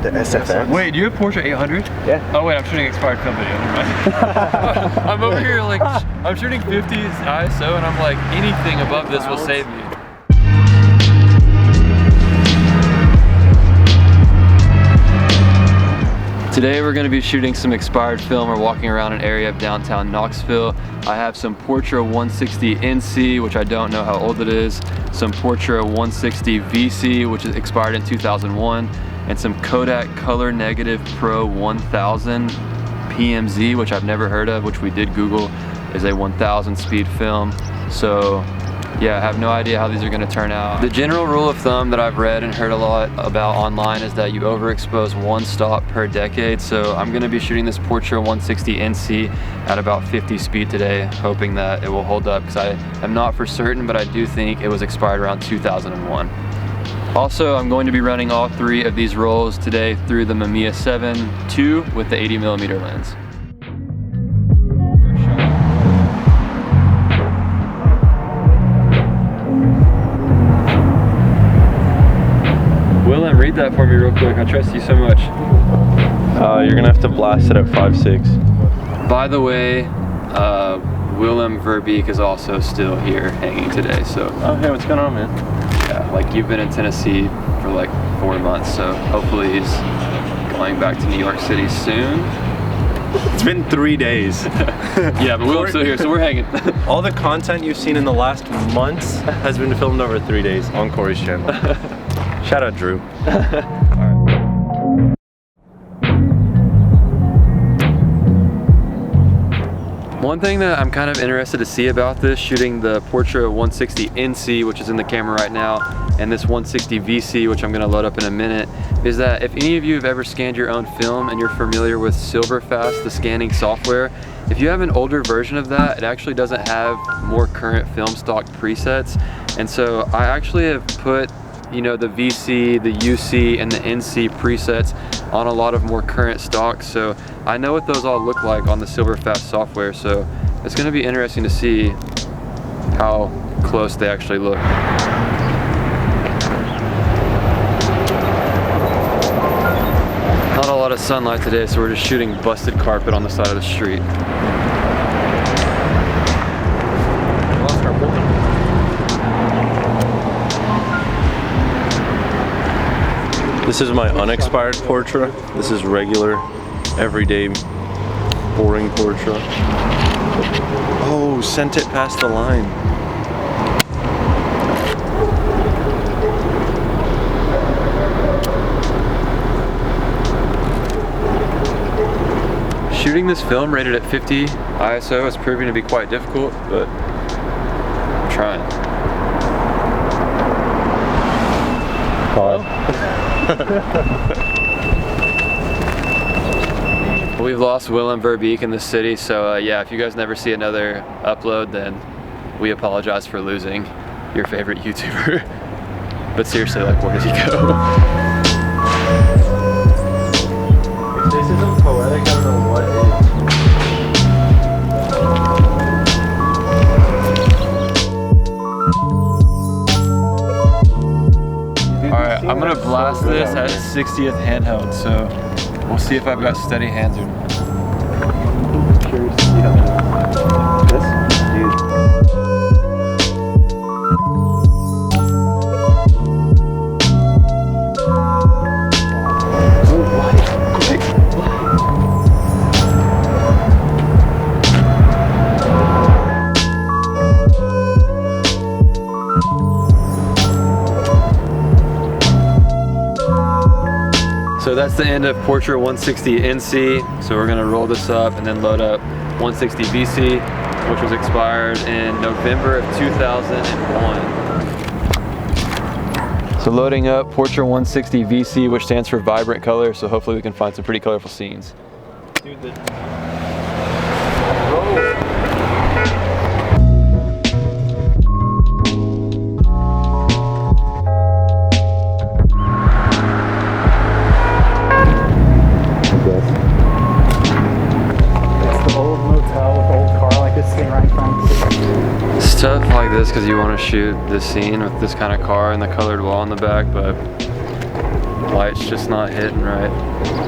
The SFX. Wait, do you have Portra 800? Yeah. Oh wait, I'm shooting expired film video. Never mind. I'm over here like, I'm shooting 50s ISO and I'm like, anything above this will save me. Today we're going to be shooting some expired film. We're walking around an area of downtown Knoxville. I have some Portra 160 NC, which I don't know how old it is, some Portra 160 VC, which is expired in 2001, and some Kodak Color Negative Pro 1000 PMZ, which I've never heard of, which we did Google, is a 1000 speed film. So yeah, I have no idea how these are going to turn out. The general rule of thumb that I've read and heard a lot about online is that you overexpose one stop per decade. So I'm going to be shooting this Portra 160 NC at about 50 speed today, hoping that it will hold up, because I am not for certain, but I do think it was expired around 2001. Also, I'm going to be running all three of these rolls today through the Mamiya 7 II with the 80mm lens. Willem, read that for me real quick. I trust you so much. You're gonna have to blast it at 5.6. By the way, Willem Verbeek is also still here hanging today. So. Oh, hey, what's going on, man? Yeah, like you've been in Tennessee for like 4 months, so hopefully he's going back to New York City soon. It's been 3 days. Yeah, but Willem's still here, so we're hanging. All the content you've seen in the last months has been filmed over 3 days on Corey's channel. Shout out Drew. One thing that I'm kind of interested to see about this, shooting the Portra 160 NC, which is in the camera right now, and this 160 VC, which I'm going to load up in a minute, is that if any of you have ever scanned your own film and you're familiar with Silverfast, the scanning software, if you have an older version of that, it actually doesn't have more current film stock presets. And so I actually have put, you know, the VC, the UC, and the NC presets on a lot of more current stocks. So I know what those all look like on the Silverfast software. So it's going to be interesting to see how close they actually look. Not a lot of sunlight today, so we're just shooting busted carpet on the side of the street. This is my unexpired Portra. This is regular, everyday, boring Portra. Oh, sent it past the line. Shooting this film rated at 50 ISO is proving to be quite difficult, but I'm trying. We've lost Willem Verbeek in the city, so yeah, if you guys never see another upload, then we apologize for losing your favorite YouTuber. But seriously, like, where does he go? If this isn't poetic, I don't know what is. Alright, I'm gonna blast this at 60th handheld, so we'll see if I've got steady hands or not. I'm curious to see how this dude. So that's the end of Portra 160 NC. So we're gonna roll this up and then load up 160 VC, which was expired in November of 2001. So loading up Portra 160 VC, which stands for vibrant color. So hopefully we can find some pretty colorful scenes. Dude, the... Stuff like this because you want to shoot this scene with this kind of car and the colored wall in the back, but Light's just not hitting right.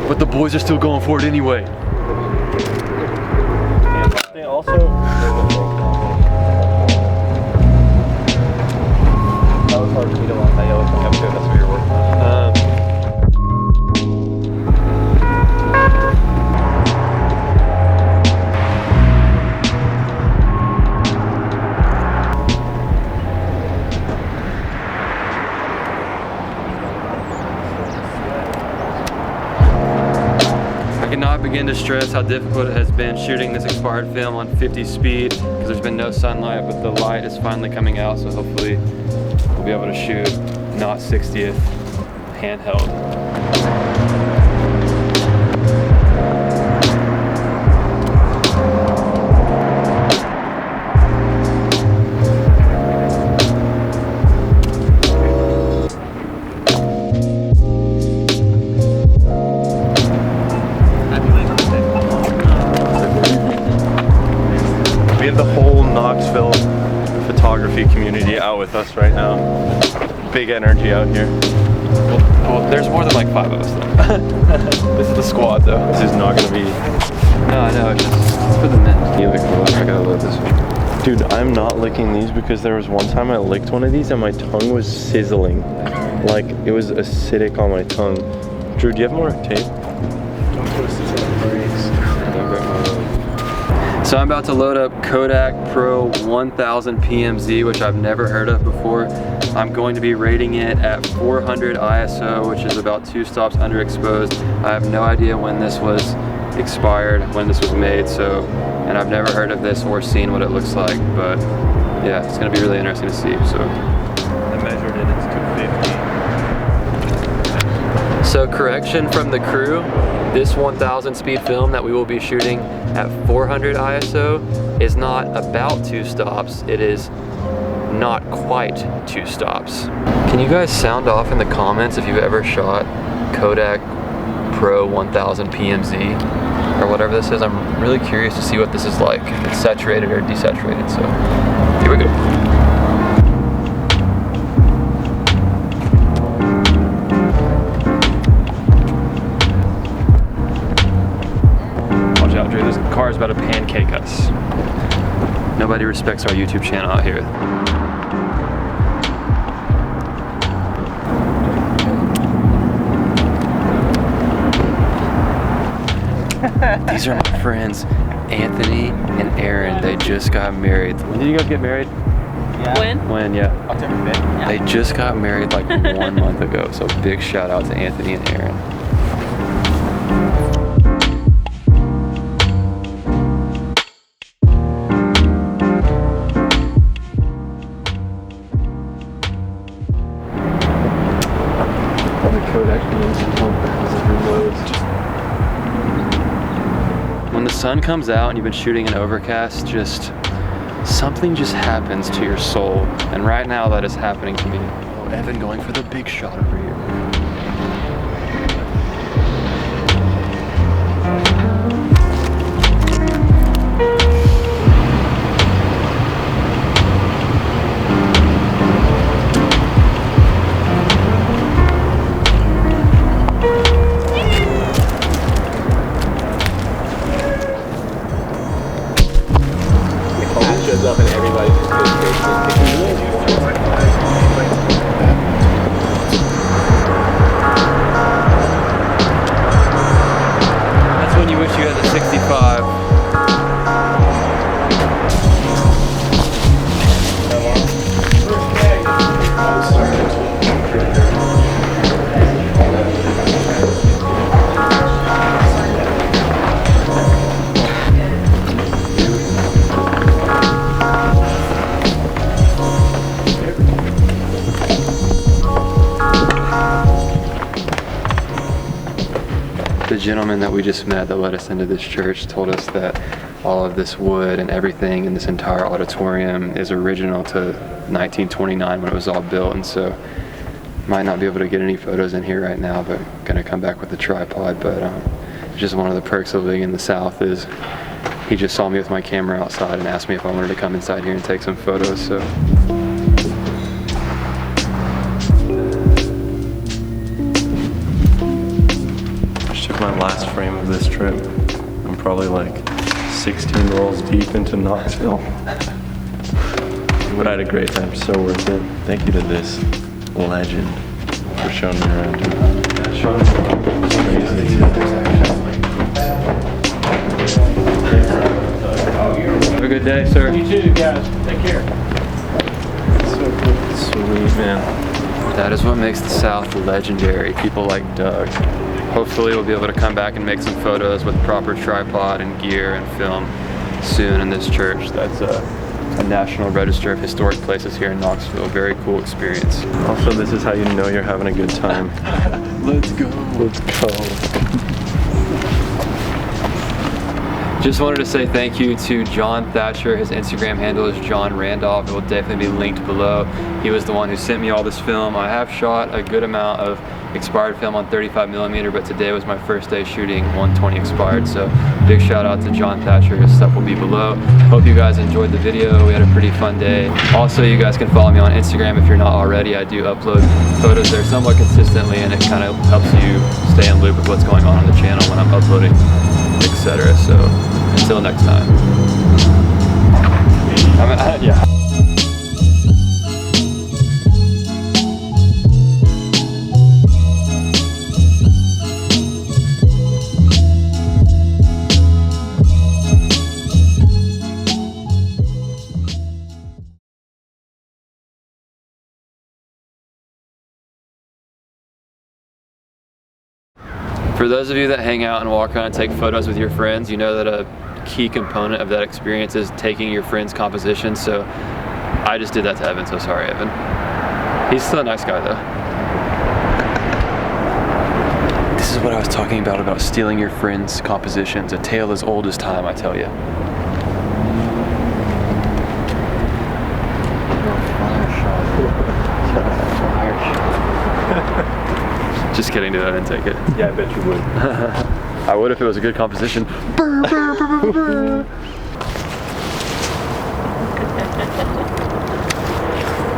But the boys are still going for it anyway. They also... That was hard for me to want that yellow thing up too. That's what you're working on. I cannot begin to stress how difficult it has been shooting this expired film on 50 speed because there's been no sunlight, but the light is finally coming out, so hopefully we'll be able to shoot not 60th handheld. We have the whole Knoxville photography community out with us right now. Big energy out here. Well, there's more than like 5 of us though. This is the squad though. This is not gonna be... No, I know, it's for the men. You lick one, I gotta load this one. Dude, I'm not licking these because there was one time I licked one of these and my tongue was sizzling. Like, it was acidic on my tongue. Drew, do you have more tape? Don't twist it to the brakes. So I'm about to load up Kodak Pro 1000 PMZ, which I've never heard of before. I'm going to be rating it at 400 ISO, which is about 2 stops underexposed. I have no idea when this was expired, when this was made, and I've never heard of this or seen what it looks like, but yeah, it's gonna be really interesting to see. So I measured it, it's 250. So correction from the crew, this 1000 speed film that we will be shooting at 400 ISO is not about 2 stops, it is not quite 2 stops. Can you guys sound off in the comments if you've ever shot Kodak Pro 1000 PMZ or whatever this is? I'm really curious to see what this is like, if it's saturated or desaturated, so here we go. This car is about to pancake us. Nobody respects our YouTube channel out here. These are my friends, Anthony and Aaron. They just got married. When did you guys get married? Yeah. When, yeah. October 5th. Yeah. They just got married like 1 month ago, so big shout out to Anthony and Aaron. When the sun comes out and you've been shooting in overcast, something just happens to your soul. And right now that is happening to me. Oh, Evan going for the big shot over here. Shows up and everybody just goes crazy. That's when you wish you had the 65. The gentleman that we just met that led us into this church told us that all of this wood and everything in this entire auditorium is original to 1929 when it was all built, and so might not be able to get any photos in here right now, but I'm gonna come back with a tripod. But just one of the perks of living in the South is he just saw me with my camera outside and asked me if I wanted to come inside here and take some photos. So my last frame of this trip. I'm probably like 16 rolls deep into Knoxville. But I had a great time, so worth it. Thank you to this legend for showing me around. Have a good day, sir. You too, guys. Take care. Sweet, man. That is what makes the South legendary. People like Doug. Hopefully we'll be able to come back and make some photos with proper tripod and gear and film soon in this church. That's a National Register of Historic Places here in Knoxville. Very cool experience. Also, this is how you know you're having a good time. Let's go. Let's go. Just wanted to say thank you to John Thatcher. His Instagram handle is John Randolph. It will definitely be linked below. He was the one who sent me all this film. I have shot a good amount of expired film on 35mm, but today was my first day shooting 120 expired. So big shout out to John Thatcher. His stuff will be below. Hope you guys enjoyed the video. We had a pretty fun day. Also, you guys can follow me on Instagram if you're not already. I do upload photos there somewhat consistently, and it kind of helps you stay in loop with what's going on the channel when I'm uploading, etc. So until next time. Yeah. For those of you that hang out and walk around and take photos with your friends, you know that a key component of that experience is taking your friend's composition. So I just did that to Evan, so sorry, Evan. He's still a nice guy though. This is what I was talking about stealing your friend's compositions. A tale as old as time, I tell you. Just kidding, dude, I didn't take it. Yeah, I bet you would. I would if it was a good composition.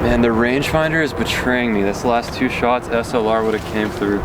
Man, the rangefinder is betraying me. This last two shots, SLR would have came through.